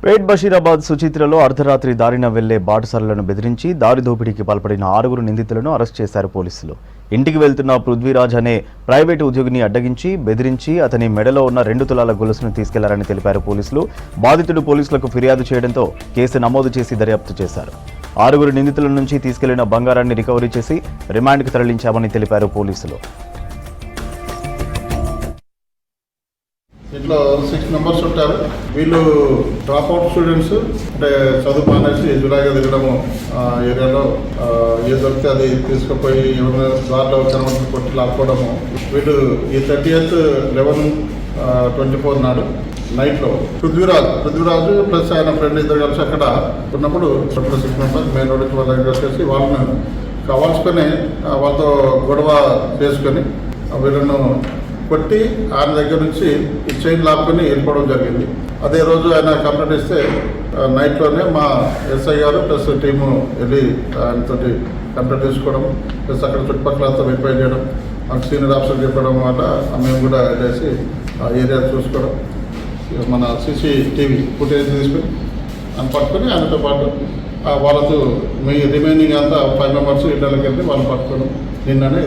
పేట్ బషీరాబాద్ సుచిత్రలో అర్ధరాత్రి దారిన వెళ్లే బాటసారులను బెదిరించి దారి దోపిడీకి పాల్పడిన 6 నిందితులను అరెస్ట్ చేశారు పోలీసులు. ఇంటికి వెళ్తున్న పృథ్వీరాజ్ అనే ప్రైవేటు ఉద్యోగిని అడ్డగించి బెదిరించి అతని మెడలో ఉన్న 2 తులాల గొలుసును తీసుకెళ్లారని తెలిపారు పోలీసులు. బాధితుడు పోలీసులకు ఫిర్యాదు చేయడంతో కేసు నమోదు చేసి దర్యాప్తు చేశారు. 6 నిందితుల నుంచి తీసుకెళ్లిన బంగారాన్ని రికవరీ చేసి రిమాండ్కు తరలించామని తెలిపారు పోలీసులు. ఇంట్లో 6 మెంబర్స్ ఉంటారు. వీళ్ళు డ్రాప్ అవుట్ స్టూడెంట్స్, అంటే చదువు మానేసి జులాయిగా దిగడము, ఏరియాలో ఏది దొరికితే అది తీసుకుపోయి ఎవరైనా దారిలో కనబడి కొట్టి లాక్కోవడము. వీళ్ళు ఈ 30th 11/24 నాడు నైట్లో పృథ్వీరాజు ప్లస్ ఆయన ఫ్రెండ్ ఇద్దరు కలిసి అక్కడ ఉన్నప్పుడు 6 మెంబర్స్ మెయిన్ రోడ్ నుంచి వాళ్ళ వచ్చేసి వాళ్ళని కావాల్సుకొని వాళ్ళతో గొడవ చేసుకొని వీళ్ళను కొట్టి ఆయన దగ్గర నుంచి ఈ చైన్ లాక్కొని వెళ్ళిపోవడం జరిగింది. అదే రోజు ఆయన కంప్లైంట్ ఇస్తే నైట్లోనే మా ఎస్ఐ గారు ప్లస్ టీము వెళ్ళి ఆయనతో కంప్లైంట్ తీసుకోవడం, ప్లస్ అక్కడ చుట్టుపక్కల అంతా వెరిఫై చేయడం, మాకు సీనియర్ ఆఫీసర్ చెప్పడం వల్ల మేము కూడా వెళ్ళేసి ఆ ఏరియా చూసుకోవడం, మన CCTV ఫుటేజ్ తీసుకుని ఆయన పట్టుకొని ఆయనతో పాటు వాళ్ళతో మీ రిమైనింగ్ అంతా 5 మెంబర్స్ ఇళ్ళకి వెళ్ళి వాళ్ళు పట్టుకోవడం నిన్ననే